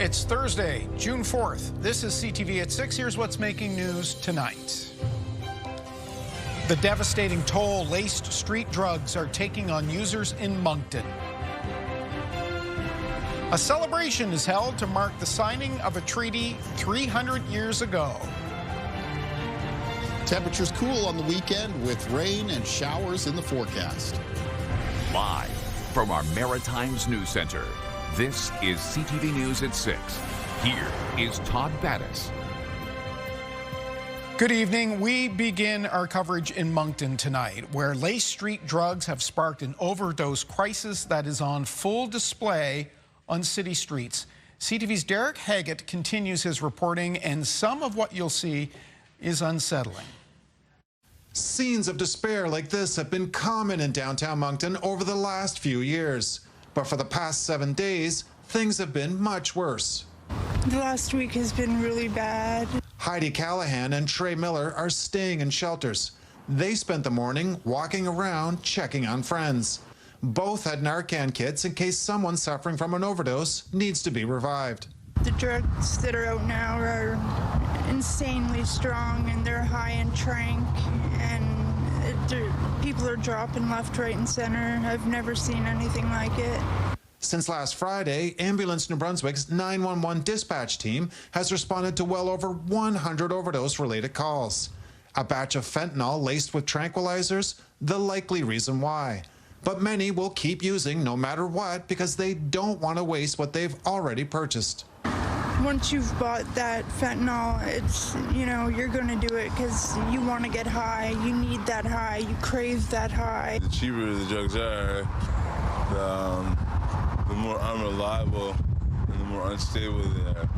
It's Thursday, June 4th. This is CTV at 6. Here's what's making news tonight. The devastating toll laced street drugs are taking on users in Moncton. A celebration is held to mark the signing of a treaty 300 years ago. Temperatures cool on the weekend with rain and showers in the forecast. Live from our Maritimes News Center, this is CTV News at 6. Here is Todd Battis. Good evening. We begin our coverage in Moncton tonight, where laced street drugs have sparked an overdose crisis that is on full display on city streets. CTV's Derek Haggett continues his reporting, and some of what you'll see is unsettling. Scenes of despair like this have been common in downtown Moncton over the last few years. But for the past 7 days, things have been much worse. The last week has been really bad. Heidi Callahan and Trey Miller are staying in shelters. They spent the morning walking around checking on friends. Both had Narcan kits in case someone suffering from an overdose needs to be revived. The drugs that are out now are insanely strong, and they're high in tranq, and people are dropping left, right, and center. I've never seen anything like it. Since last Friday, Ambulance New Brunswick's 911 dispatch team has responded to well over 100 overdose-related calls. A batch of fentanyl laced with tranquilizers, the likely reason why. But many will keep using no matter what because they don't want to waste what they've already purchased. Once you've bought that fentanyl, it's, you're going to do it because you want to get high. You need that high. You crave that high. The cheaper the drugs are, the more unreliable and the more unstable they are.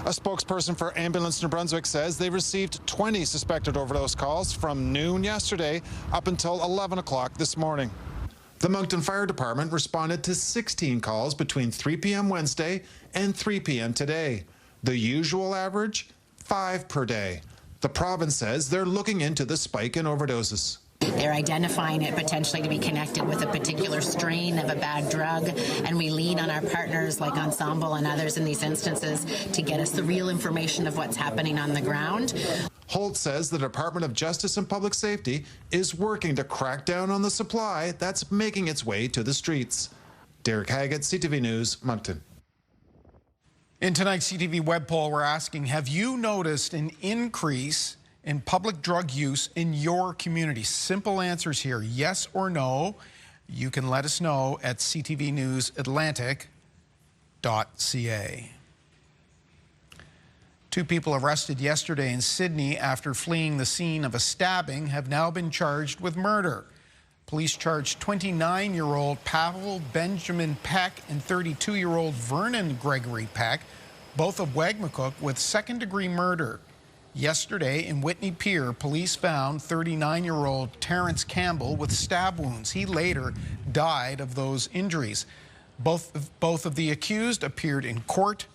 A spokesperson for Ambulance New Brunswick says they received 20 suspected overdose calls from noon yesterday up until 11 o'clock this morning. The Moncton Fire Department responded to 16 calls between 3 p.m. Wednesday and 3 p.m. today. The usual average, 5 per day. The province says they're looking into the spike in overdoses. They're identifying it potentially to be connected with a particular strain of a bad drug, and we lean on our partners like Ensemble and others in these instances to get us the real information of what's happening on the ground. Holt says the Department of Justice and Public Safety is working to crack down on the supply that's making its way to the streets. Derek Haggett, CTV News, Moncton. In tonight's CTV web poll, we're asking, have you noticed an increase in public drug use in your community? Simple answers here, yes or no. You can let us know at ctvnewsatlantic.ca. 2 people arrested yesterday in Sydney after fleeing the scene of a stabbing have now been charged with murder. Police charged 29-year-old Pavel Benjamin Peck and 32-year-old Vernon Gregory Peck, both of Wagmacook, with second-degree murder. Yesterday in Whitney Pier, police found 39-year-old Terrence Campbell with stab wounds. He later died of those injuries. Both of the accused appeared in court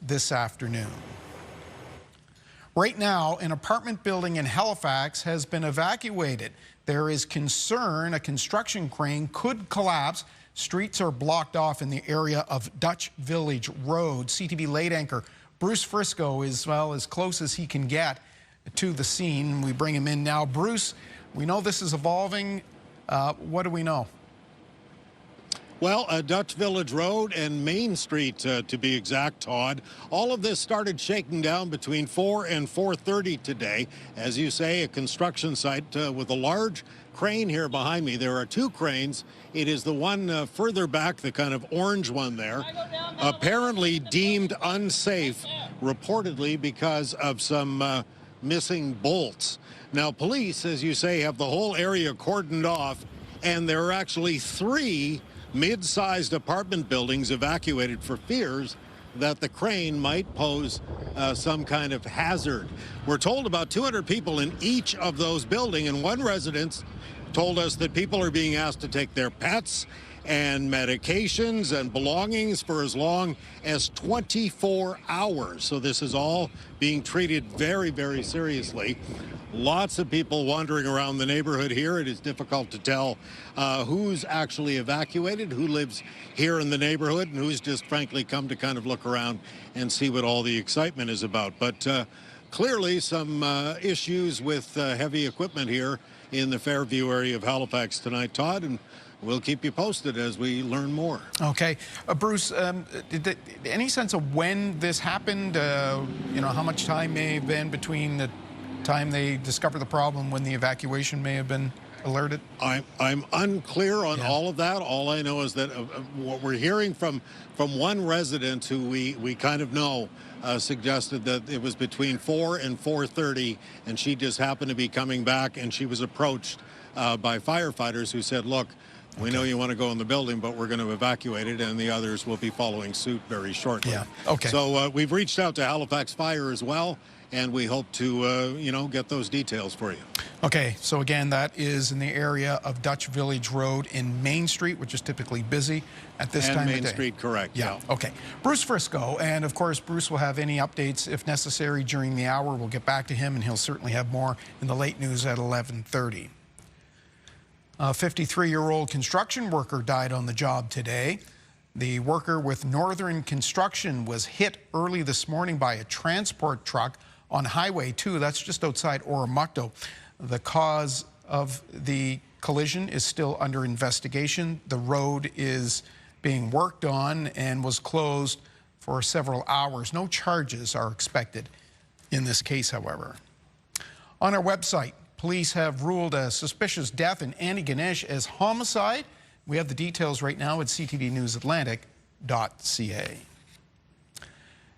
this afternoon. Right now, an apartment building in Halifax has been evacuated. There is concern a construction crane could collapse. Streets are blocked off in the area of Dutch Village Road. CTV late anchor Bruce Frisco is, well, as close as he can get to the scene. We bring him in now. Bruce, we know this is evolving. What do we know? Well, Dutch Village Road and Main Street, to be exact, Todd. All of this started shaking down between 4 and 4:30 today. As you say, a construction site with a large crane here behind me. There are 2 cranes. It is the one further back, the kind of orange one there, apparently deemed unsafe, reportedly because of some missing bolts. Now, police, as you say, have the whole area cordoned off, and there are actually 3 mid-sized apartment buildings evacuated for fears that the crane might pose some kind of hazard. We're told about 200 people in each of those buildings, and one residence told us that people are being asked to take their pets and medications and belongings for as long as 24 hours. So this is all being treated very, very seriously. Lots of people wandering around the neighborhood here. It is difficult to tell who's actually evacuated, who lives here in the neighborhood, and who's just frankly come to kind of look around and see what all the excitement is about. But clearly some issues with heavy equipment here in the Fairview area of Halifax tonight, Todd, and we'll keep you posted as we learn more. Okay. Bruce, any sense of when this happened? You know, how much time may have been between the time they discovered the problem when the evacuation may have been alerted? I'm unclear on all of that. All I know is that what we're hearing from one resident who we kind of know suggested that it was between 4 and 4:30, and she just happened to be coming back, and she was approached by firefighters who said, look, we know you want to go in the building, but we're going to evacuate it, and the others will be following suit very shortly. Yeah. Okay. So we've reached out to Halifax Fire as well, and we hope to, you know, get those details for you. Okay, so again, that is in the area of Dutch Village Road in Main Street, which is typically busy at this time of day. Main Street, correct. Yeah, okay. Bruce Frisco, and of course, Bruce will have any updates if necessary during the hour. We'll get back to him, and he'll certainly have more in the late news at 11:30. A 53-year-old construction worker died on the job today. The worker with Northern Construction was hit early this morning by a transport truck on Highway 2. That's just outside Oromocto. The cause of the collision is still under investigation. The road is being worked on and was closed for several hours. No charges are expected in this case, however. On our website, police have ruled a suspicious death in Antigonish as homicide. We have the details right now at ctvnewsatlantic.ca.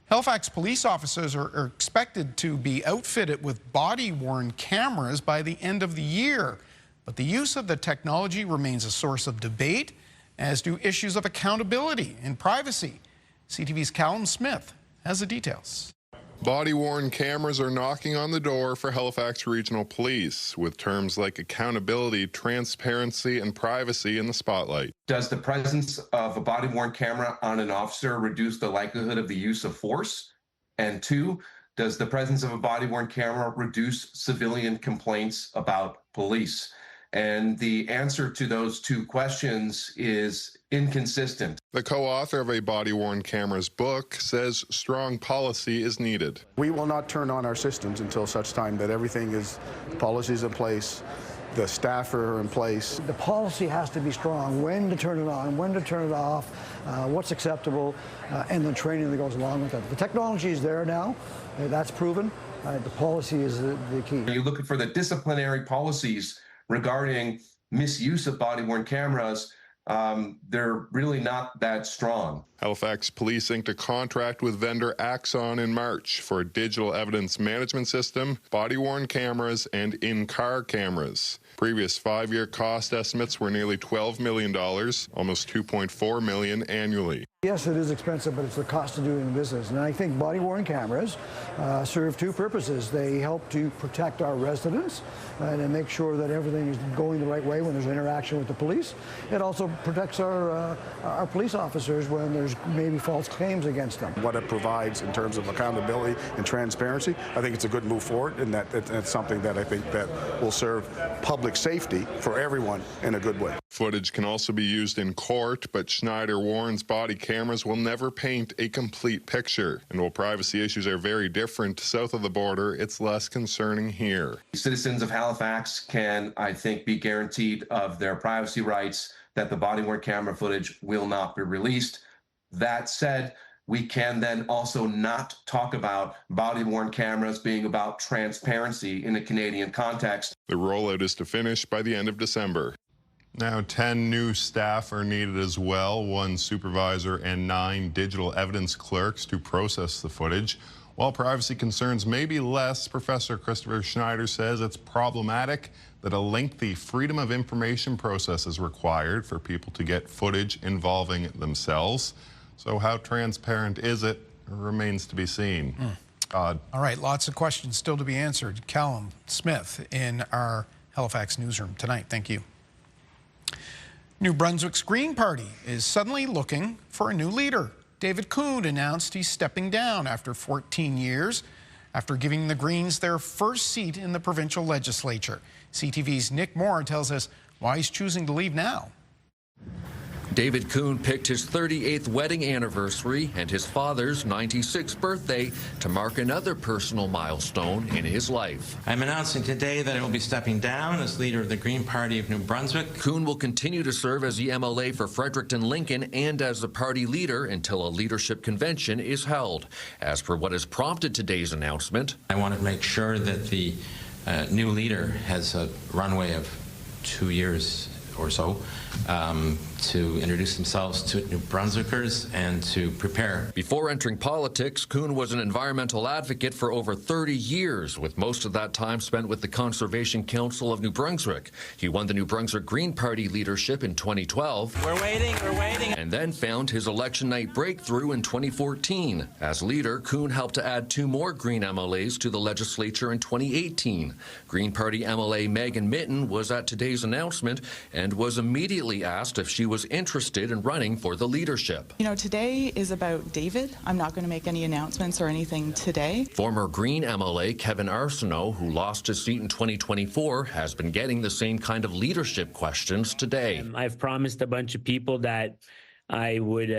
Halifax police officers are expected to be outfitted with body-worn cameras by the end of the year. But the use of the technology remains a source of debate, as do issues of accountability and privacy. CTV's Callum Smith has the details. Body-worn cameras are knocking on the door for Halifax Regional Police, with terms like accountability, transparency, and privacy in the spotlight. Does the presence of a body-worn camera on an officer reduce the likelihood of the use of force? And 2, does the presence of a body-worn camera reduce civilian complaints about police? And the answer to those 2 questions is inconsistent. The co-author of a body-worn cameras book says strong policy is needed. We will not turn on our systems until such time that everything is, policies in place, the staff are in place. The policy has to be strong, when to turn it on, when to turn it off, what's acceptable, and the training that goes along with it. The technology is there now, that's proven. The policy is the key. You're looking for the disciplinary policies regarding misuse of body-worn cameras. They're really not that strong. Halifax Police inked a contract with vendor Axon in March for a digital evidence management system, body-worn cameras, and in-car cameras. Previous 5-year cost estimates were nearly $12 million, almost $2.4 million annually. Yes, it is expensive, but it's the cost of doing business. And I think body-worn cameras serve 2 purposes. They help to protect our residents and make sure that everything is going the right way when there's interaction with the police. It also protects our police officers when there's maybe false claims against them. What it provides in terms of accountability and transparency, I think it's a good move forward, and that's something that I think that will serve public safety for everyone in a good way. Footage can also be used in court, but Schneider warns body cameras will never paint a complete picture. And while privacy issues are very different south of the border, it's less concerning here. Citizens of Halifax can, I think, be guaranteed of their privacy rights, that the body-worn camera footage will not be released. That said, we can then also not talk about body-worn cameras being about transparency in a Canadian context. The rollout is to finish by the end of December. Now 10 new staff are needed as well, 1 supervisor and 9 digital evidence clerks to process the footage. While privacy concerns may be less, Professor Christopher Schneider says it's problematic that a lengthy Freedom of Information process is required for people to get footage involving themselves. So how transparent is it remains to be seen. All right, lots of questions still to be answered. Callum Smith in our Halifax newsroom tonight. Thank you. New Brunswick's Green Party is suddenly looking for a new leader. David Coon announced he's stepping down after 14 years after giving the Greens their first seat in the provincial legislature. CTV's Nick Moore tells us why he's choosing to leave now. David Coon picked his 38th wedding anniversary and his father's 96th birthday to mark another personal milestone in his life. I'm announcing today that I will be stepping down as leader of the Green Party of New Brunswick. Coon will continue to serve as the MLA for Fredericton-Lincoln and as the party leader until a leadership convention is held. As for what has prompted today's announcement, I want to make sure that the new leader has a runway of 2 years or so to introduce themselves to New Brunswickers and to prepare. Before entering politics, Coon was an environmental advocate for over 30 years, with most of that time spent with the Conservation Council of New Brunswick. He won the New Brunswick Green Party leadership in 2012. We're waiting. And then found his election night breakthrough in 2014. As leader, Coon helped to add 2 more Green MLAs to the legislature in 2018. Green Party MLA Megan Mitten was at today's announcement and was immediately asked if she was interested in running for the leadership. You know, today is about David. I'm not going to make any announcements or anything today. Former Green MLA Kevin Arsenault, who lost his seat in 2024, has been getting the same kind of leadership questions today. I've promised a bunch of people that I would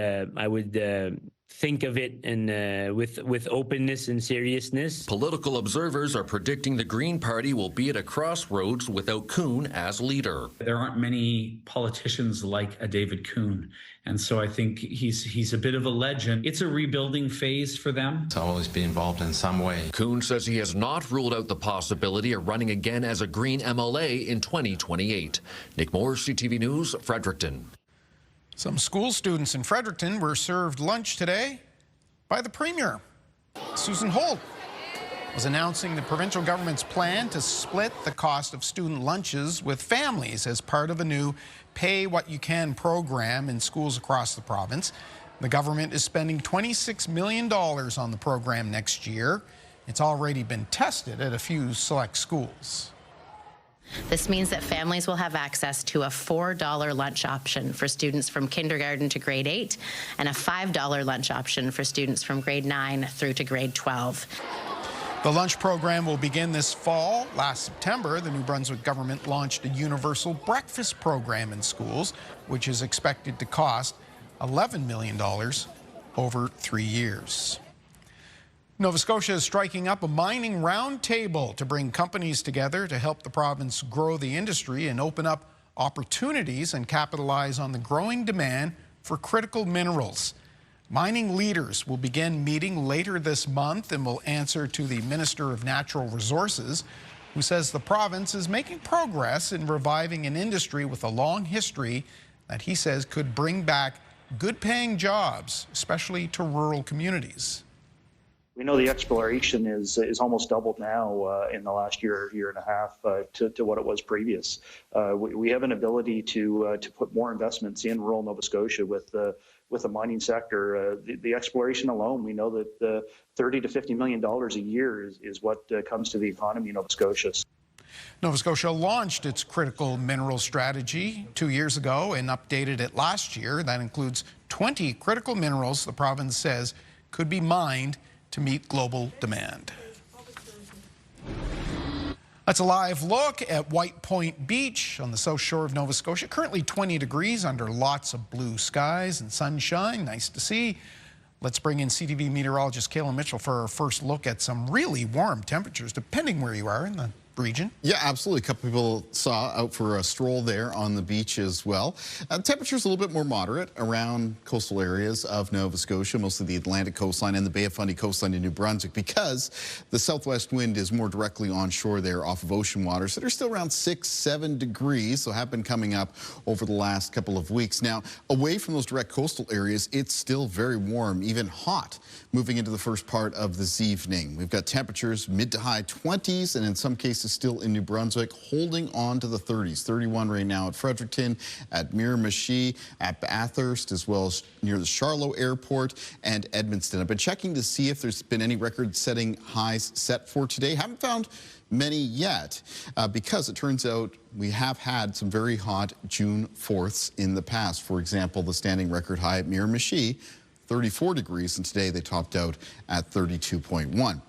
think of it and with openness and seriousness. Political observers are predicting the Green Party will be at a crossroads without Coon as leader. There aren't many politicians like a David Coon, and so I think he's a bit of a legend. It's a rebuilding phase for them. To always be involved in some way. Coon says he has not ruled out the possibility of running again as a Green MLA in 2028. Nick Moore, CTV News, Fredericton. Some school students in Fredericton were served lunch today by the Premier. Susan Holt was announcing the provincial government's plan to split the cost of student lunches with families as part of a new Pay What You Can program in schools across the province. The government is spending $26 million on the program next year. It's already been tested at a few select schools. This means that families will have access to a $4 lunch option for students from kindergarten to grade 8 and a $5 lunch option for students from grade 9 through to grade 12. The lunch program will begin this fall. Last September, the New Brunswick government launched a universal breakfast program in schools, which is expected to cost $11 million over 3 years. Nova Scotia is striking up a mining roundtable to bring companies together to help the province grow the industry and open up opportunities and capitalize on the growing demand for critical minerals. Mining leaders will begin meeting later this month and will answer to the Minister of Natural Resources, who says the province is making progress in reviving an industry with a long history that he says could bring back good-paying jobs, especially to rural communities. We know the exploration is almost doubled now in the last year and a half to what it was previous. We have an ability to put more investments in rural Nova Scotia with the mining sector. The exploration alone, we know that $30 to $50 million a year is what comes to the economy in Nova Scotia. Nova Scotia launched its critical mineral strategy 2 years ago and updated it last year. That includes 20 critical minerals the province says could be mined to meet global demand. That's a live look at White Point Beach on the south shore of Nova Scotia. Currently 20 degrees under lots of blue skies and sunshine. Nice to see. Let's bring in CTV meteorologist Kayla Mitchell for our first look at some really warm temperatures, depending where you are in the region. Yeah, absolutely. A couple people saw out for a stroll there on the beach as well. Temperatures a little bit more moderate around coastal areas of Nova Scotia, mostly the Atlantic coastline and the Bay of Fundy coastline in New Brunswick, because the southwest wind is more directly onshore there off of ocean waters that are still around 6-7 degrees, so have been coming up over the last couple of weeks. Now, away from those direct coastal areas, it's still very warm, even hot, moving into the first part of this evening. We've got temperatures mid to high 20s and in some cases is still in New Brunswick, holding on to the 30s. 31 right now at Fredericton, at Miramichi, at Bathurst, as well as near the Charlotte Airport and Edmundston. I've been checking to see if there's been any record-setting highs set for today. Haven't found many yet, because it turns out we have had some very hot June 4ths in the past. For example, the standing record high at Miramichi, 34 degrees, and today they topped out at 32.1.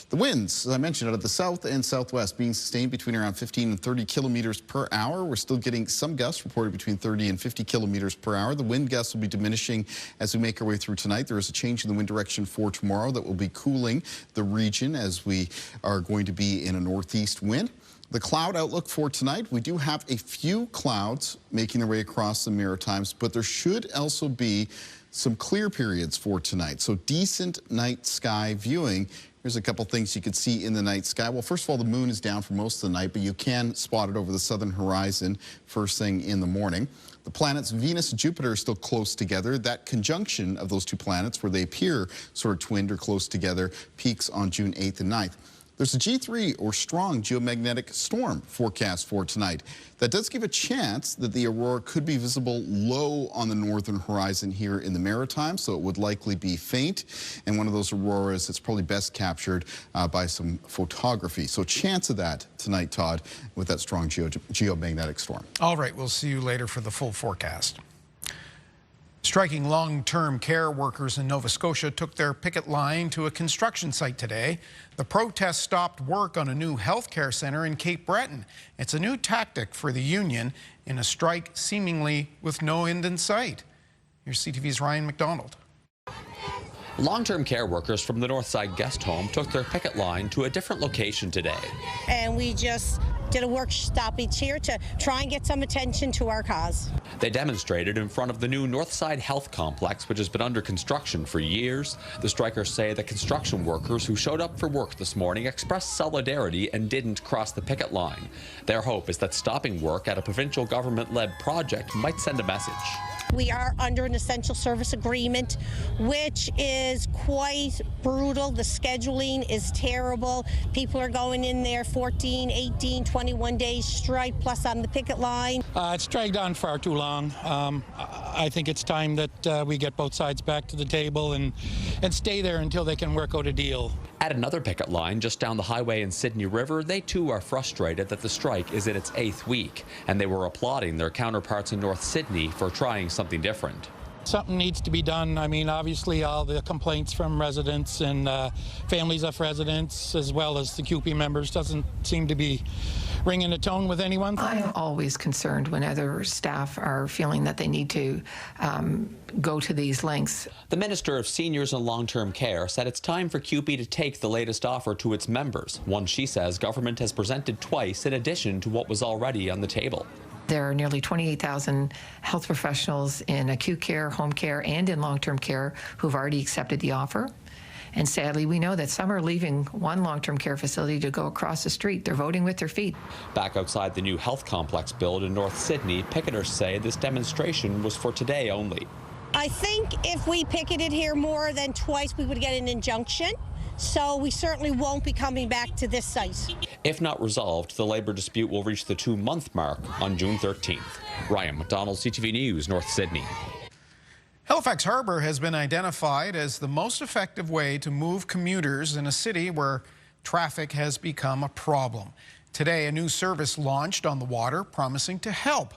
The winds, as I mentioned, out of the south and southwest being sustained between around 15 and 30 kilometers per hour. We're still getting some gusts reported between 30 and 50 kilometers per hour. The wind gusts will be diminishing as we make our way through tonight. There is a change in the wind direction for tomorrow that will be cooling the region as we are going to be in a northeast wind. The cloud outlook for tonight, we do have a few clouds making their way across the Maritimes, but there should also be some clear periods for tonight. So decent night sky viewing. Here's a couple things you could see in the night sky. Well, first of all, the moon is down for most of the night, but you can spot it over the southern horizon first thing in the morning. The planets Venus and Jupiter are still close together. That conjunction of those two planets, where they appear sort of twinned or close together, peaks on June 8th and 9th. There's a G3 or strong geomagnetic storm forecast for tonight. That does give a chance that the aurora could be visible low on the northern horizon here in the Maritimes, so it would likely be faint. And one of those auroras that's probably best captured by some photography. So chance of that tonight, Todd, with that strong geomagnetic storm. All right, we'll see you later for the full forecast. Striking long-term care workers in Nova Scotia took their picket line to a construction site today. The protest stopped work on a new health care centre in Cape Breton. It's a new tactic for the union in a strike seemingly with no end in sight. Here's CTV's Ryan McDonald. Long-term care workers from the Northside Guest Home took their picket line to a different location today. And we just did a work stoppage here to try and get some attention to our cause. They demonstrated in front of the new Northside Health Complex, which has been under construction for years. The strikers say that construction workers who showed up for work this morning expressed solidarity and didn't cross the picket line. Their hope is that stopping work at a provincial government-led project might send a message. We are under an essential service agreement, which is quite brutal. The scheduling is terrible. People are going in there 14, 18, 21 days straight, plus on the picket line. It's dragged on far too long. I think it's time that we get both sides back to the table and stay there until they can work out a deal. At another picket line just down the highway in Sydney River, they too are frustrated that the strike is in its 8th week, and they were applauding their counterparts in North Sydney for trying something different. Something needs to be done. I mean, obviously all the complaints from residents and families of residents, as well as the CUPE members, doesn't seem to be ringing a tone with anyone. I'm always concerned when other staff are feeling that they need to go to these lengths. The Minister of Seniors and Long-Term Care said it's time for CUPE to take the latest offer to its members, one she says government has presented twice in addition to what was already on the table. There are nearly 28,000 health professionals in acute care, home care, and in long-term care who've already accepted the offer. And sadly, we know that some are leaving one long-term care facility to go across the street. They're voting with their feet. Back outside the new health complex build in North Sydney, picketers say this demonstration was for today only. I think if we picketed here more than twice, we would get an injunction. So we certainly won't be coming back to this site. If not resolved, the labour dispute will reach the 2-month mark on June 13th. Ryan McDonald, CTV News, North Sydney. Halifax Harbour has been identified as the most effective way to move commuters in a city where traffic has become a problem. Today, a new service launched on the water promising to help.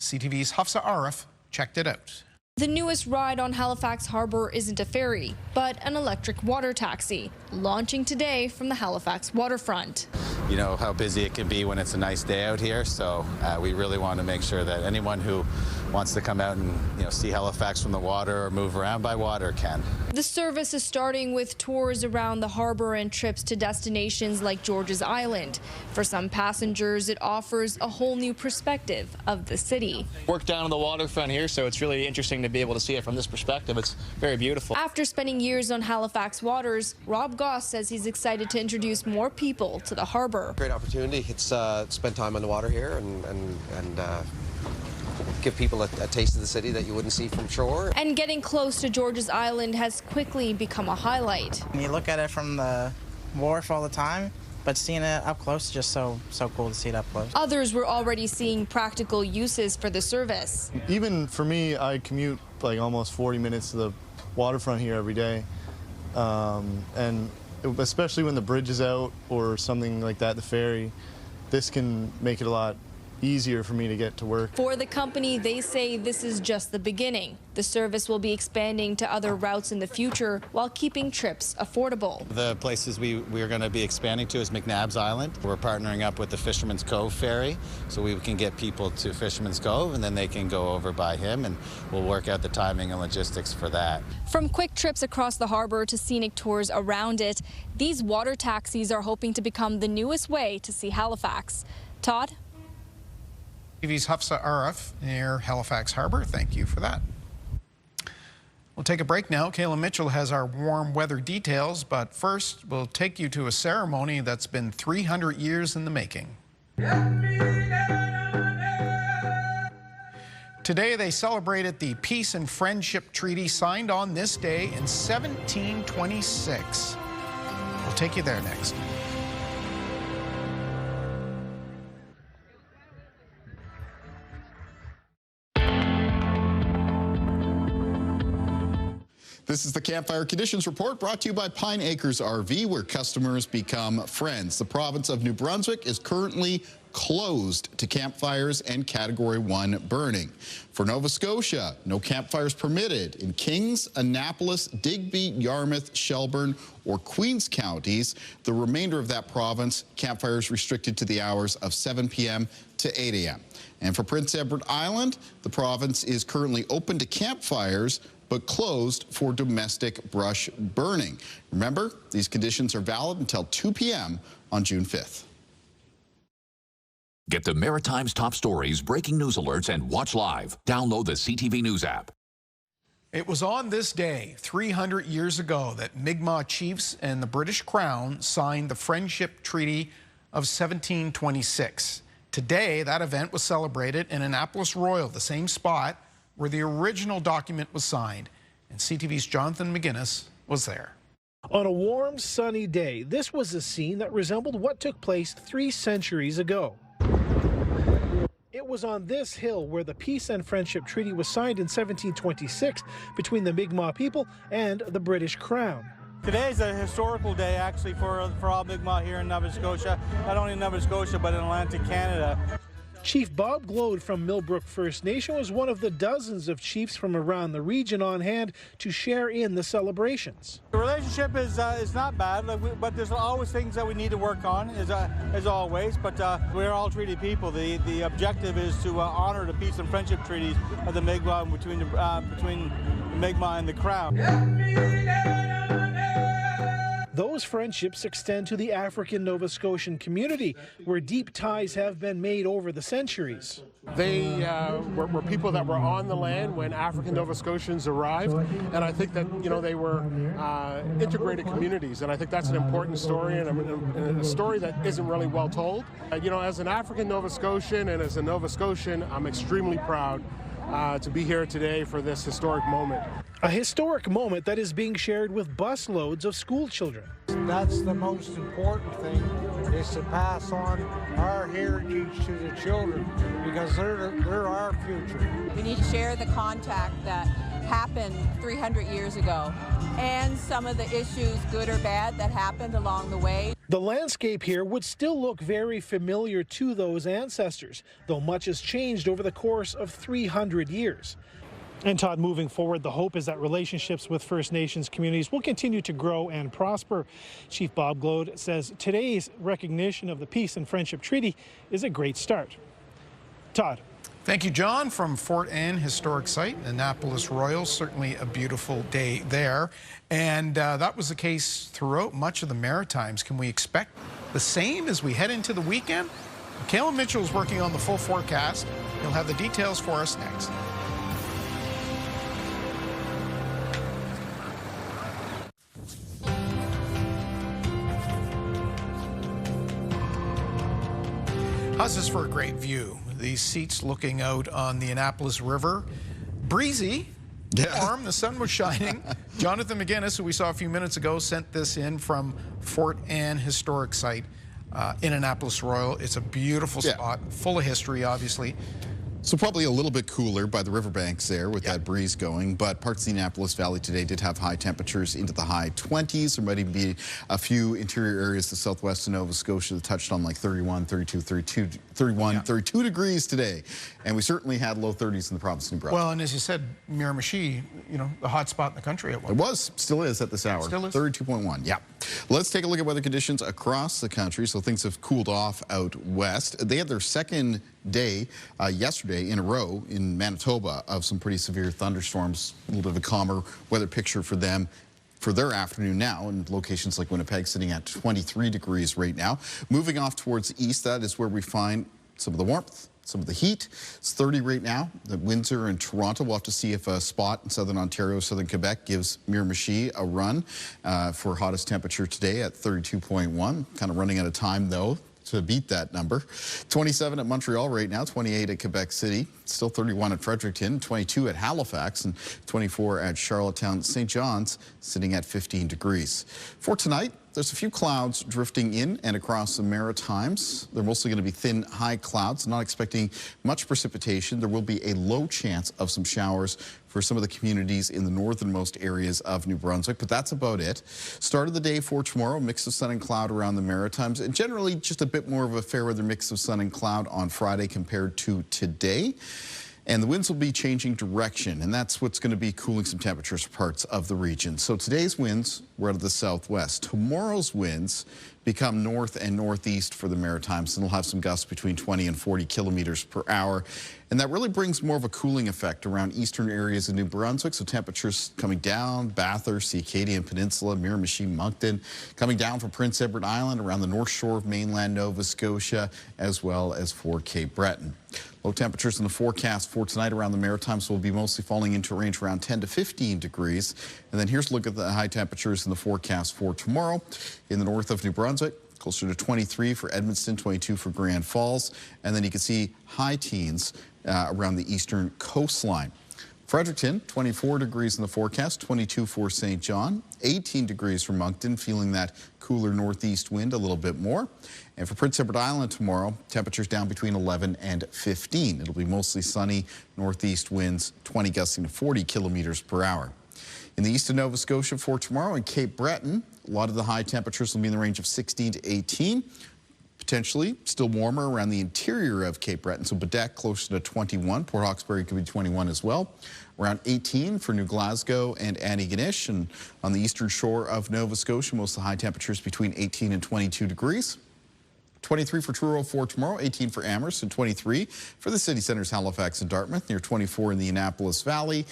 CTV's Hafsa Arif checked it out. The newest ride on Halifax Harbour isn't a ferry, but an electric water taxi, launching today from the Halifax waterfront. You know how busy it can be when it's a nice day out here, so we really want to make sure that anyone who wants to come out and see Halifax from the water or move around by water can. The service is starting with tours around the harbour and trips to destinations like George's Island. For some passengers, it offers a whole new perspective of the city. Work down on the waterfront here, so it's really interesting to be able to see it from this perspective. It's very beautiful. After spending years on Halifax waters, Rob Goss says he's excited to introduce more people to the harbour. Great opportunity. It's spend time on the water here and give people a taste of the city that you wouldn't see from shore. And getting close to George's Island has quickly become a highlight. When you look at it from the wharf all the time, but seeing it up close is just so cool to see it up close. Others were already seeing practical uses for the service. Even for me, I commute like almost 40 minutes to the waterfront here every day, and especially when the bridge is out or something like that, the ferry, this can make it a lot easier for me to get to work. For the company, they say this is just the beginning. The service will be expanding to other routes in the future while keeping trips affordable. The places we are going to be expanding to is McNabb's Island. We're partnering up with the Fisherman's Cove ferry, so we can get people to Fisherman's Cove and then they can go over by him, and we'll work out the timing and logistics for that. From quick trips across the harbor to scenic tours around it, these water taxis are hoping to become the newest way to see Halifax. Todd? TV's Hafsa Arif near Halifax Harbor. Thank you for that. We'll take a break now. Kayla Mitchell has our warm weather details, but first we'll take you to a ceremony that's been 300 years in the making. Today they celebrated the Peace and Friendship Treaty signed on this day in 1726. We'll take you there next. This is the Campfire Conditions Report brought to you by Pine Acres RV, where customers become friends. The province of New Brunswick is currently closed to campfires and Category 1 burning. For Nova Scotia, no campfires permitted in Kings, Annapolis, Digby, Yarmouth, Shelburne, or Queens counties. The remainder of that province, campfires restricted to the hours of 7 p.m. to 8 a.m. And for Prince Edward Island, the province is currently open to campfires, but closed for domestic brush burning. Remember, these conditions are valid until 2 p.m. on June 5th. Get the Maritime's top stories, breaking news alerts, and watch live. Download the CTV News app. It was on this day, 300 years ago, that Mi'kmaq chiefs and the British Crown signed the Friendship Treaty of 1726. Today, that event was celebrated in Annapolis Royal, the same spot where the original document was signed, and CTV's Jonathan McGuinness was there. On a warm, sunny day, this was a scene that resembled what took place 3 centuries ago. It was on this hill where the Peace and Friendship Treaty was signed in 1726 between the Mi'kmaq people and the British Crown. Today is a historical day, actually, for all Mi'kmaq here in Nova Scotia, not only in Nova Scotia, but in Atlantic Canada. Chief Bob Glode from Millbrook First Nation was one of the dozens of chiefs from around the region on hand to share in the celebrations. The relationship is not bad, but there's always things that we need to work on, as always, but we're all treaty people. The objective is to honor the peace and friendship treaties of the Mi'kmaq between the Mi'kmaq and the Crown. Those friendships extend to the African Nova Scotian community, where deep ties have been made over the centuries. They were people that were on the land when African Nova Scotians arrived, and I think that they were integrated communities, and I think that's an important story and a story that isn't really well told. As an African Nova Scotian and as a Nova Scotian, I'm extremely proud to be here today for this historic moment. A historic moment that is being shared with busloads of school children. That's the most important thing, is to pass on our heritage to the children, because they're our future. We need to share the contact that happened 300 years ago and some of the issues, good or bad, that happened along the way. The landscape here would still look very familiar to those ancestors, though much has changed over the course of 300 years. And Todd, moving forward, the hope is that relationships with First Nations communities will continue to grow and prosper. Chief Bob Glode says today's recognition of the Peace and Friendship Treaty is a great start. Todd. Thank you, John, from Fort Anne Historic Site, Annapolis Royal. Certainly a beautiful day there. And that was the case throughout much of the Maritimes. Can we expect the same as we head into the weekend? Kayla Mitchell is working on the full forecast. He'll have the details for us next. How's this for a great view? These seats looking out on the Annapolis River. Breezy, warm, the sun was shining. Jonathan McGuinness, who we saw a few minutes ago, sent this in from Fort Anne Historic Site. in Annapolis Royal. It's a beautiful spot, full of history, obviously. So probably a little bit cooler by the riverbanks there with that breeze going, but parts of the Annapolis Valley today did have high temperatures into the high 20s. There might even be a few interior areas to southwest of Nova Scotia that touched on like 31, 32, 32 degrees today. And we certainly had low 30s in the province of New Brunswick. Well, and as you said, Miramichi, you know, the hot spot in the country at one It was, still is at this hour. Still is? 32.1, yeah. Let's take a look at weather conditions across the country. So things have cooled off out west. They had their second day yesterday in a row in Manitoba of some pretty severe thunderstorms. A little bit of a calmer weather picture for them for their afternoon now, and locations like Winnipeg sitting at 23 degrees right now. Moving off towards the east, that is where we find some of the warmth, some of the heat. It's 30 right now. The Windsor and Toronto, we'll have to see if a spot in southern Ontario, southern Quebec gives Miramichi a run for hottest temperature today at 32.1. Kind of running out of time though to beat that number. 27 at Montreal right now, 28 at Quebec City, still 31 at Fredericton, 22 at Halifax, and 24 at Charlottetown. St. John's sitting at 15 degrees. For tonight, there's a few clouds drifting in and across the Maritimes. They're mostly going to be thin, high clouds, not expecting much precipitation. There will be a low chance of some showers for some of the communities in the northernmost areas of New Brunswick, but that's about it. Start of the day for tomorrow, mix of sun and cloud around the Maritimes, and generally just a bit more of a fair weather mix of sun and cloud on Friday compared to today. And the winds will be changing direction, and that's what's going to be cooling some temperatures for parts of the region. So today's winds were out of the southwest. Tomorrow's winds become north and northeast for the Maritimes, and they'll have some gusts between 20 and 40 kilometers per hour. And that really brings more of a cooling effect around eastern areas of New Brunswick. So temperatures coming down, Bathurst, the Acadian Peninsula, Miramichi, Moncton, coming down from Prince Edward Island around the north shore of mainland Nova Scotia, as well as for Cape Breton. Low temperatures in the forecast for tonight around the Maritimes will be mostly falling into a range around 10 to 15 degrees. And then here's a look at the high temperatures in the forecast for tomorrow. In the north of New Brunswick, closer to 23 for Edmundston, 22 for Grand Falls. And then you can see high teens around the eastern coastline. Fredericton, 24 degrees in the forecast, 22 for St. John, 18 degrees for Moncton, feeling that cooler northeast wind a little bit more. And for Prince Edward Island tomorrow, temperatures down between 11 and 15. It'll be mostly sunny, northeast winds, 20 gusting to 40 kilometers per hour. In the east of Nova Scotia for tomorrow in Cape Breton, a lot of the high temperatures will be in the range of 16 to 18. Potentially still warmer around the interior of Cape Breton, so Bedeque closer to 21. Port Hawkesbury could be 21 as well. Around 18 for New Glasgow and Antigonish, and on the eastern shore of Nova Scotia, most of the high temperatures between 18 and 22 degrees. 23 for Truro for tomorrow, 18 for Amherst, and 23 for the city centers Halifax and Dartmouth, near 24 in the Annapolis Valley.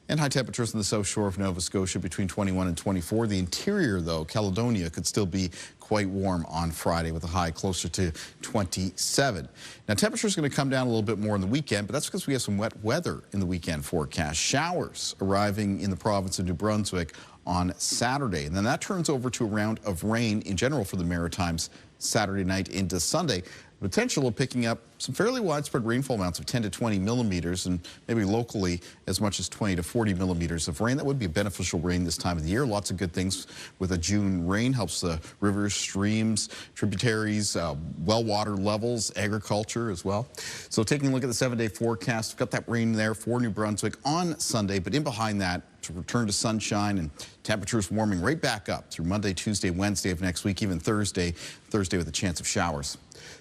And high temperatures on the south shore of Nova Scotia between 21 and 24. The interior, though, Caledonia, could still be quite warm on Friday with a high closer to 27. Now, temperatures are going to come down a little bit more on the weekend, but that's because we have some wet weather in the weekend forecast. Showers arriving in the province of New Brunswick on Saturday. And then that turns over to a round of rain in general for the Maritimes Saturday night into Sunday. Potential of picking up some fairly widespread rainfall amounts of 10 to 20 millimeters, and maybe locally as much as 20 to 40 millimeters of rain. That would be beneficial rain this time of the year. Lots of good things with a June rain. Helps the rivers, streams, tributaries, well water levels, agriculture as well. So taking a look at the 7-day forecast, we've got that rain there for New Brunswick on Sunday, but in behind that, to return to sunshine and temperatures warming right back up through Monday, Tuesday, Wednesday of next week, even Thursday with a chance of showers.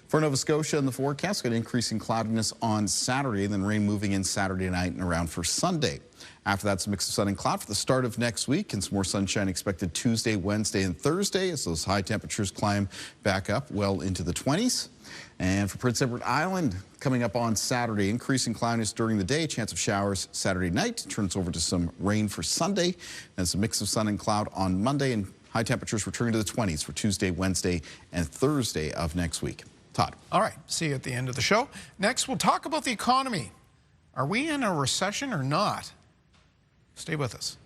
For Nova Scotia in the forecast, got increasing cloudiness on Saturday, then rain moving in Saturday night and around for Sunday. After that, it's a mix of sun and cloud for the start of next week, and some more sunshine expected Tuesday, Wednesday, and Thursday as those high temperatures climb back up well into the 20s. And for Prince Edward Island, coming up on Saturday, increasing cloudiness during the day, chance of showers Saturday night, turns over to some rain for Sunday, and it's a mix of sun and cloud on Monday, and high temperatures returning to the 20s for Tuesday, Wednesday, and Thursday of next week. Todd. All right, see you at the end of the show. Next, we'll talk about the economy. Are we in a recession or not? Stay with us.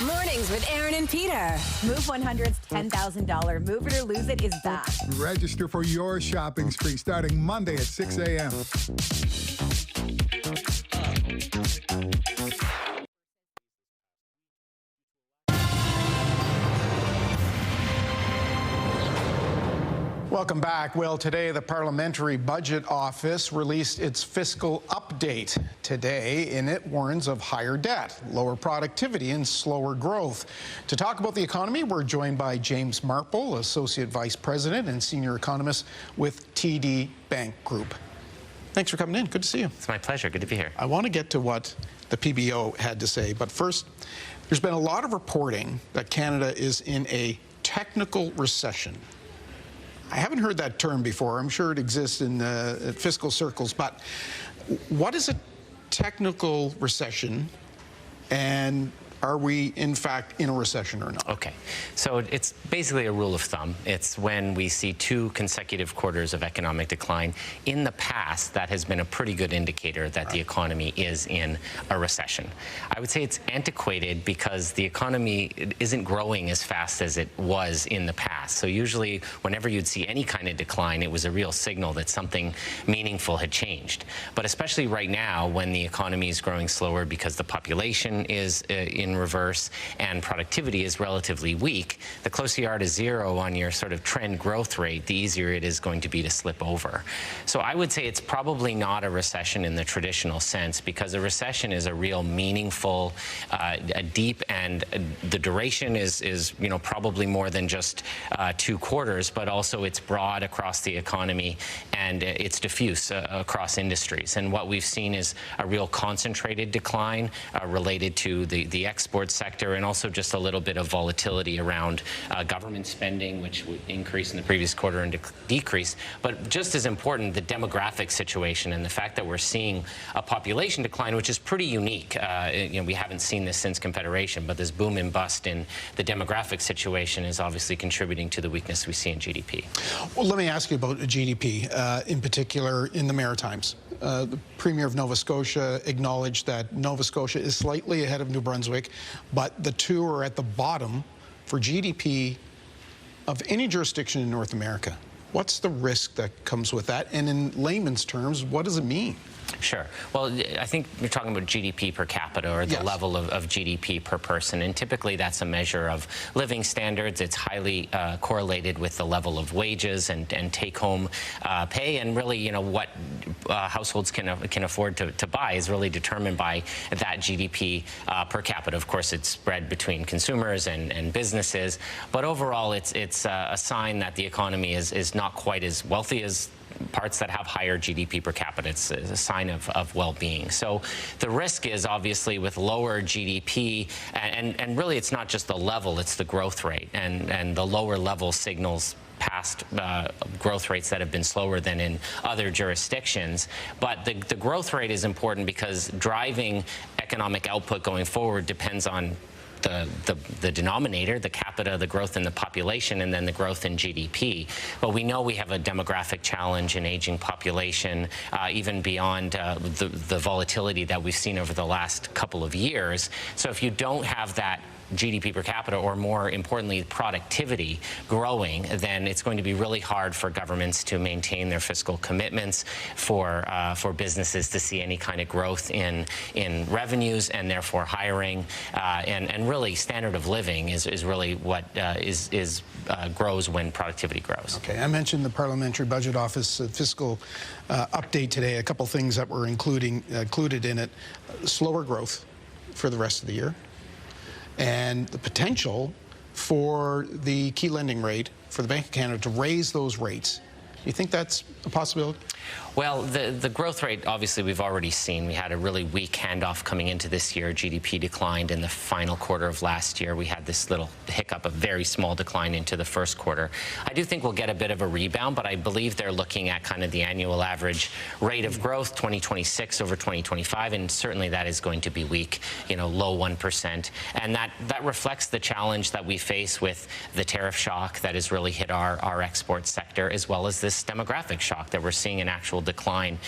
Mornings with Aaron and Peter. Move 100's $10,000 Move It or Lose It is back. Register for your shopping spree starting Monday at 6 a.m. Welcome back. Well, today the Parliamentary Budget Office released its fiscal update. Today, in it warns of higher debt, lower productivity, and slower growth. To talk about the economy, we're joined by James Marple, Associate Vice President and Senior Economist with TD Bank Group. Thanks for coming in. Good to see you. It's my pleasure. Good to be here. I want to get to what the PBO had to say, but first, there's been a lot of reporting that Canada is in a technical recession. I haven't heard that term before. I'm sure it exists in fiscal circles, but what is a technical recession, and are we, in fact, in a recession or not? Okay. So it's basically a rule of thumb. It's when we see 2 consecutive quarters of economic decline. In the past, that has been a pretty good indicator that the economy is in a recession. I would say it's antiquated because the economy isn't growing as fast as it was in the past. So usually, whenever you'd see any kind of decline, it was a real signal that something meaningful had changed. But especially right now, when the economy is growing slower because the population is in reverse and productivity is relatively weak, the closer you are to zero on your sort of trend growth rate, the easier it is going to be to slip over. So I would say it's probably not a recession in the traditional sense, because a recession is a real meaningful, a deep, and the duration is probably more than just 2 quarters, but also it's broad across the economy and it's diffuse across industries. And what we've seen is a real concentrated decline related to the export sector, and also just a little bit of volatility around government spending, which would increase in the previous quarter and decrease. But just as important, the demographic situation and the fact that we're seeing a population decline, which is pretty unique. We haven't seen this since Confederation, but this boom and bust in the demographic situation is obviously contributing to the weakness we see in GDP. Well, let me ask you about GDP, in particular in the Maritimes. The Premier of Nova Scotia acknowledged that Nova Scotia is slightly ahead of New Brunswick, but the two are at the bottom for GDP of any jurisdiction in North America. What's the risk that comes with that? And in layman's terms, what does it mean? Sure. Well, I think you're talking about GDP per capita, or the level of GDP per person, and typically that's a measure of living standards. It's highly correlated with the level of wages and take-home pay, and really, what households can afford to buy is really determined by that GDP per capita. Of course, it's spread between consumers and businesses, but overall, it's a sign that the economy is not quite as wealthy as parts that have higher GDP per capita. It's a sign of well-being. So the risk is obviously with lower GDP, and really it's not just the level, it's the growth rate, and the lower level signals past growth rates that have been slower than in other jurisdictions. But the growth rate is important because driving economic output going forward depends on the denominator, the capita, the growth in the population, and then the growth in GDP. But we know we have a demographic challenge, an aging population, even beyond the volatility that we've seen over the last couple of years. So if you don't have that GDP per capita, or more importantly, productivity growing, then it's going to be really hard for governments to maintain their fiscal commitments, for businesses to see any kind of growth in revenues, and therefore hiring, and really standard of living is really what grows when productivity grows. Okay, I mentioned the Parliamentary Budget Office fiscal update today. A couple things that were included in it: slower growth for the rest of the year, and the potential for the key lending rate for the Bank of Canada to raise those rates. Do you think that's a possibility? Well, the growth rate, obviously, we've already seen. We had a really weak handoff coming into this year. GDP declined in the final quarter of last year. We had this little hiccup, a very small decline into the first quarter. I do think we'll get a bit of a rebound, but I believe they're looking at kind of the annual average rate of growth, 2026 over 2025, and certainly that is going to be weak, low 1%. And that reflects the challenge that we face with the tariff shock that has really hit our export sector, as well as this demographic shock that we're seeing an actual decline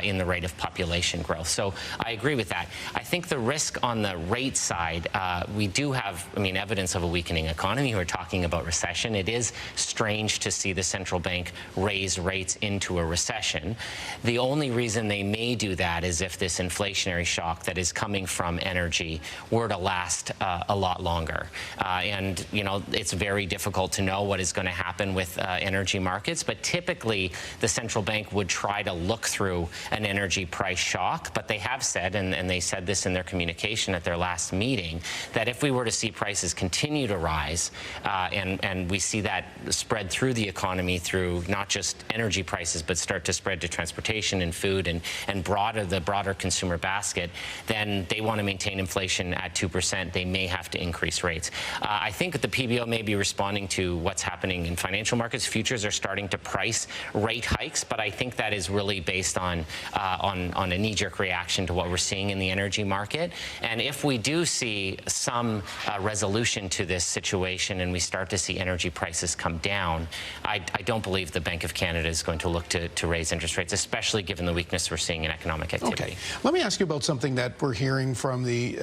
in the rate of population growth. So I agree with that. I think the risk on the rate side, we do have, evidence of a weakening economy. We're talking about recession. It is strange to see the central bank raise rates into a recession. The only reason they may do that is if this inflationary shock that is coming from energy were to last a lot longer. And, it's very difficult to know what is going to happen with energy markets, but typically the central bank would try to look through an energy price shock. But they have said, and they said this in their communication at their last meeting, that if we were to see prices continue to rise, and we see that spread through the economy through not just energy prices, but start to spread to transportation and food and the broader consumer basket, then they want to maintain inflation at 2%. They may have to increase rates. I think that the PBO may be responding to what's happening in financial markets. Futures are starting to price rate hikes, but I think that is really based on a knee-jerk reaction to what we're seeing in the energy market. And if we do see some resolution to this situation and we start to see energy prices come down, I don't believe the Bank of Canada is going to look to raise interest rates, especially given the weakness we're seeing in economic activity. Okay. Let me ask you about something that we're hearing from the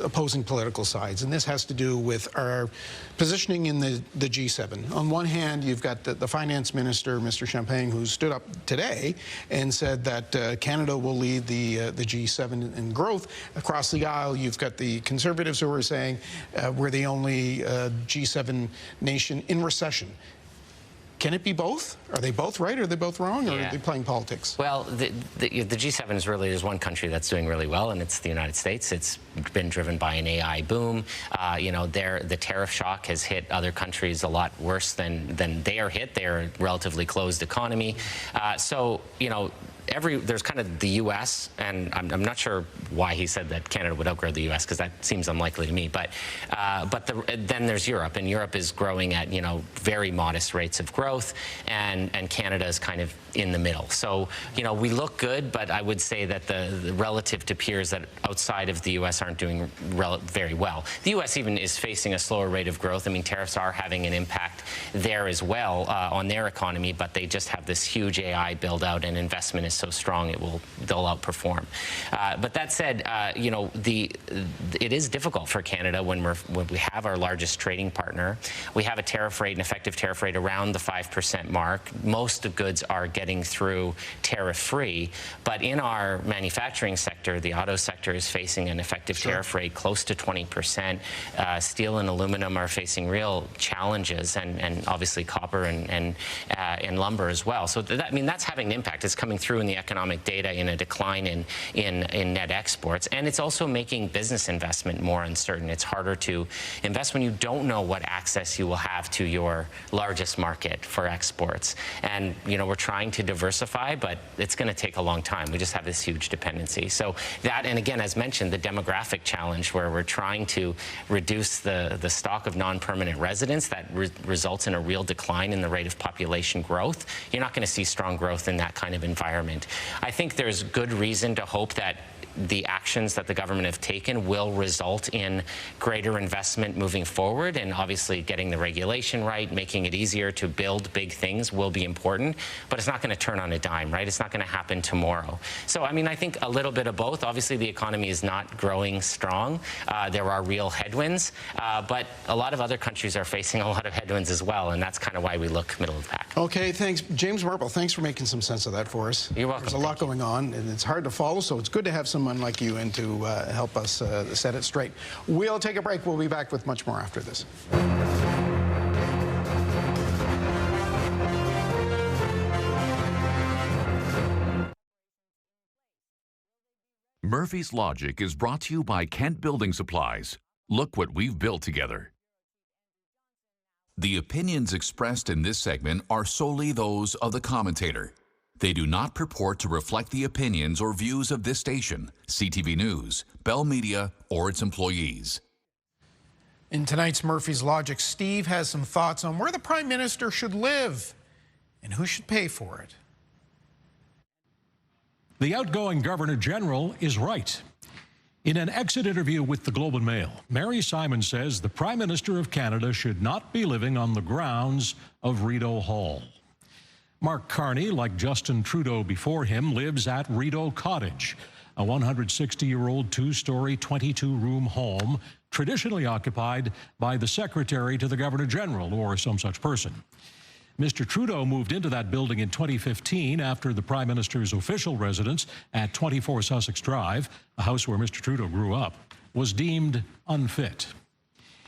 opposing political sides, and this has to do with our positioning in the G7. On one hand, you've got the finance minister, Mr. Champagne, who stood up today and said that Canada will lead the G7 in growth. Across the aisle, you've got the Conservatives who are saying we're the only G7 nation in recession. Can it be both? Are they both right? Are they both wrong? Or are they playing politics? Well, the G7 is really, there's one country that's doing really well, and it's the United States. It's been driven by an AI boom. The tariff shock has hit other countries a lot worse than they are hit. They're a relatively closed economy. There's kind of the U.S., and I'm not sure why he said that Canada would outgrow the U.S., because that seems unlikely to me. But then there's Europe, and Europe is growing at very modest rates of growth, and Canada is kind of in the middle. So we look good, but I would say that the relative to peers that outside of the U.S. aren't doing very well. The U.S. even is facing a slower rate of growth. Tariffs are having an impact there as well on their economy, but they just have this huge AI build out, and investment is so strong they'll outperform. But that said, it is difficult for Canada when we have our largest trading partner. We have a tariff rate, an effective tariff rate around the 5% mark. Most of goods are getting through tariff-free, but in our manufacturing sector, the auto sector is facing an effective tariff rate close to 20%. Steel and aluminum are facing real challenges, and obviously copper and lumber as well. So that's having an impact. It's coming through in the economic data in a decline in net exports, and it's also making business investment more uncertain. It's harder to invest when you don't know what access you will have to your largest market for exports. And we're trying to diversify, but it's going to take a long time. We just have this huge dependency. So that, and again, as mentioned, the demographic challenge where we're trying to reduce the stock of non-permanent residents that results in a real decline in the rate of population growth. You're not going to see strong growth in that kind of environment. I think there's good reason to hope that the actions that the government have taken will result in greater investment moving forward, and obviously getting the regulation right, making it easier to build big things will be important, but it's not going to turn on a dime, right? It's not going to happen tomorrow. So, I think a little bit of both. Obviously, the economy is not growing strong. There are real headwinds, but a lot of other countries are facing a lot of headwinds as well, and that's kind of why we look middle of the pack. Okay, thanks. James Marple, thanks for making some sense of that for us. You're welcome. There's a lot going on, and it's hard to follow, so it's good to have someone like you in to help us set it straight. We'll take a break. We'll be back with much more after this. Murphy's Logic is brought to you by Kent Building Supplies. Look what we've built together. The opinions expressed in this segment are solely those of the commentator. They do not purport to reflect the opinions or views of this station, CTV News, Bell Media, or its employees. In tonight's Murphy's Logic, Steve has some thoughts on where the Prime Minister should live and who should pay for it. The outgoing Governor-General is right. In an exit interview with the Globe and Mail, Mary Simon says the Prime Minister of Canada should not be living on the grounds of Rideau Hall. Mark Carney, like Justin Trudeau before him, lives at Rideau Cottage, a 160-year-old two-story, 22-room home traditionally occupied by the Secretary to the Governor-General or some such person. Mr. Trudeau moved into that building in 2015 after the Prime Minister's official residence at 24 Sussex Drive, a house where Mr. Trudeau grew up, was deemed unfit.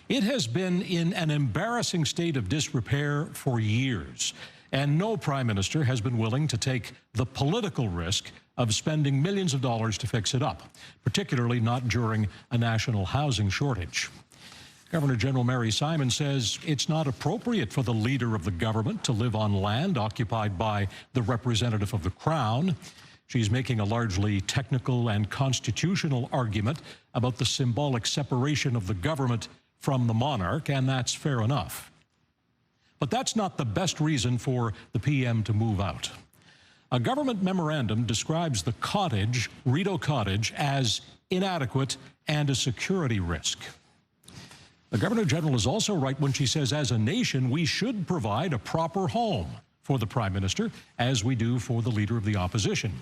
It has been in an embarrassing state of disrepair for years, and no Prime Minister has been willing to take the political risk of spending millions of dollars to fix it up, particularly not during a national housing shortage. Governor-General Mary Simon says it's not appropriate for the leader of the government to live on land occupied by the representative of the Crown. She's making a largely technical and constitutional argument about the symbolic separation of the government from the monarch, and that's fair enough. But that's not the best reason for the PM to move out. A government memorandum describes the cottage, Rideau Cottage, as inadequate and a security risk. The Governor-General is also right when she says, as a nation, we should provide a proper home for the Prime Minister, as we do for the Leader of the Opposition.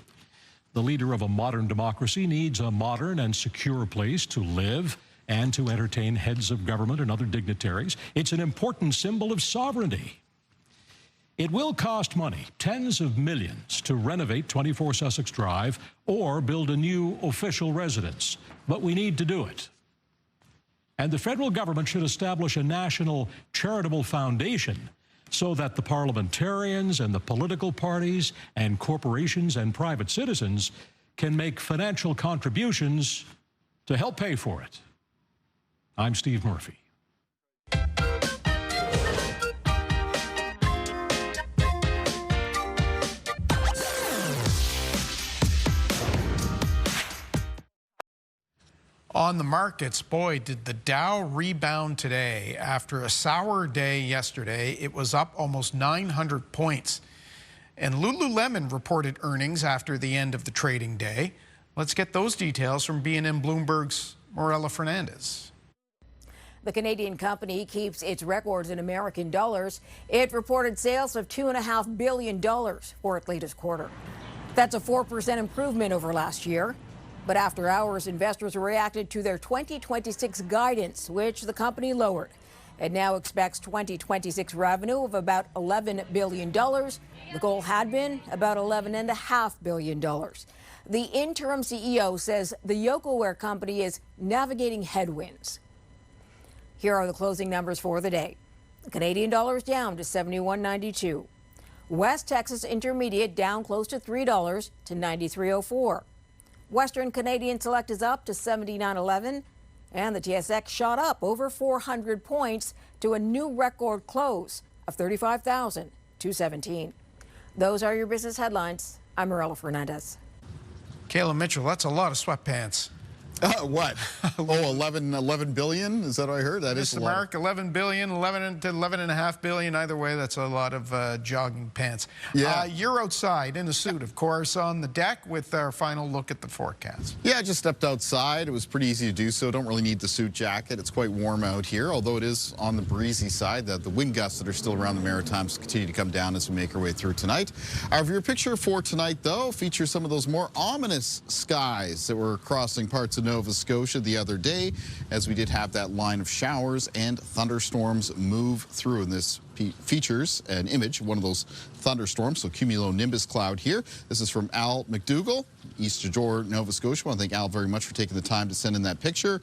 The leader of a modern democracy needs a modern and secure place to live and to entertain heads of government and other dignitaries. It's an important symbol of sovereignty. It will cost money, tens of millions, to renovate 24 Sussex Drive or build a new official residence, but we need to do it. And the federal government should establish a national charitable foundation so that the parliamentarians and the political parties and corporations and private citizens can make financial contributions to help pay for it. I'm Steve Murphy. On the markets, boy, did the Dow rebound today. After a sour day yesterday, it was up almost 900 points. And Lululemon reported earnings after the end of the trading day. Let's get those details from BNN Bloomberg's Morella Fernandez. The Canadian company keeps its records in American dollars. It reported sales of $2.5 billion for its latest quarter. That's a 4% improvement over last year. But after hours, investors reacted to their 2026 guidance, which the company lowered. It now expects 2026 revenue of about $11 billion. The goal had been about $11.5 billion. The interim CEO says the yoga-wear company is navigating headwinds. Here are the closing numbers for the day. The Canadian dollar is down to 71.92. West Texas Intermediate down close to $3 to 93.04. Western Canadian Select is up to 79.11, and the TSX shot up over 400 points to a new record close of 35,217. Those are your business headlines. I'm Morella Fernandez. Kayla Mitchell, that's a lot of sweatpants. What? Oh, 11 billion? Is that what I heard? That is a lot. Mark, 11 billion, 11 to 11.5 billion. Either way, that's a lot of jogging pants. Yeah. You're outside in a suit, of course, on the deck with our final look at the forecast. Yeah, I just stepped outside. It was pretty easy to do so. Don't really need the suit jacket. It's quite warm out here, although it is on the breezy side. The wind gusts that are still around the Maritimes continue to come down as we make our way through tonight. Our viewer picture for tonight, though, features some of those more ominous skies that were crossing parts of Nova Scotia the other day, as we did have that line of showers and thunderstorms move through. And this features an image of one of those thunderstorms, so cumulonimbus cloud here. This is from Al McDougall, East Jador, Nova Scotia. I want to thank Al very much for taking the time to send in that picture.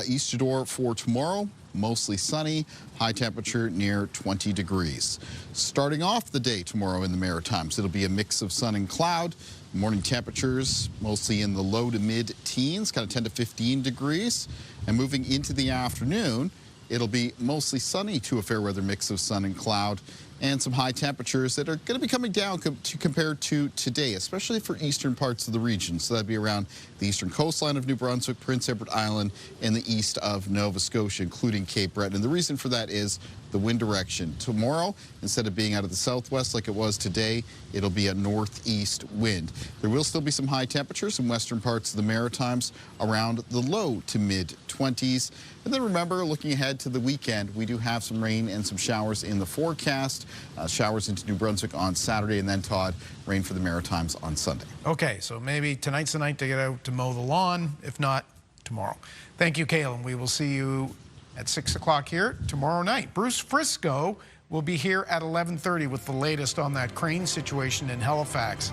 East Jador for tomorrow, mostly sunny, high temperature near 20 degrees. Starting off the day tomorrow in the Maritimes, it'll be a mix of sun and cloud. Morning temperatures mostly in the low to mid teens, kind of 10 to 15 degrees. And moving into the afternoon, it'll be mostly sunny to a fair weather mix of sun and cloud, and some high temperatures that are going to be coming down compared to today, especially for eastern parts of the region. So that'd be around the eastern coastline of New Brunswick, Prince Edward Island, and the east of Nova Scotia, including Cape Breton. And the reason for that is the wind direction. Tomorrow, instead of being out of the southwest like it was today, it'll be a northeast wind. There will still be some high temperatures in western parts of the Maritimes around the low to mid 20s. And then remember, looking ahead to the weekend, we do have some rain and some showers in the forecast. Showers into New Brunswick on Saturday, and then, Todd, rain for the Maritimes on Sunday. Okay, so maybe tonight's the night to get out to mow the lawn. If not, tomorrow. Thank you, Kaylin. We will see you at 6 o'clock here tomorrow night. Bruce Frisco will be here at 11:30 with the latest on that crane situation in Halifax.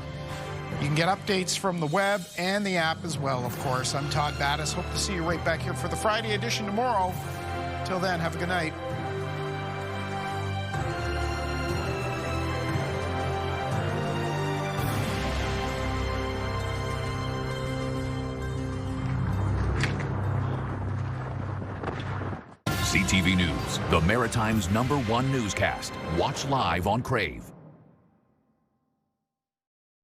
You can get updates from the web and the app as well, of course. I'm Todd Battis. Hope to see you right back here for the Friday edition tomorrow. Till then, have a good night. CTV News, the Maritime's #1 newscast. Watch live on Crave.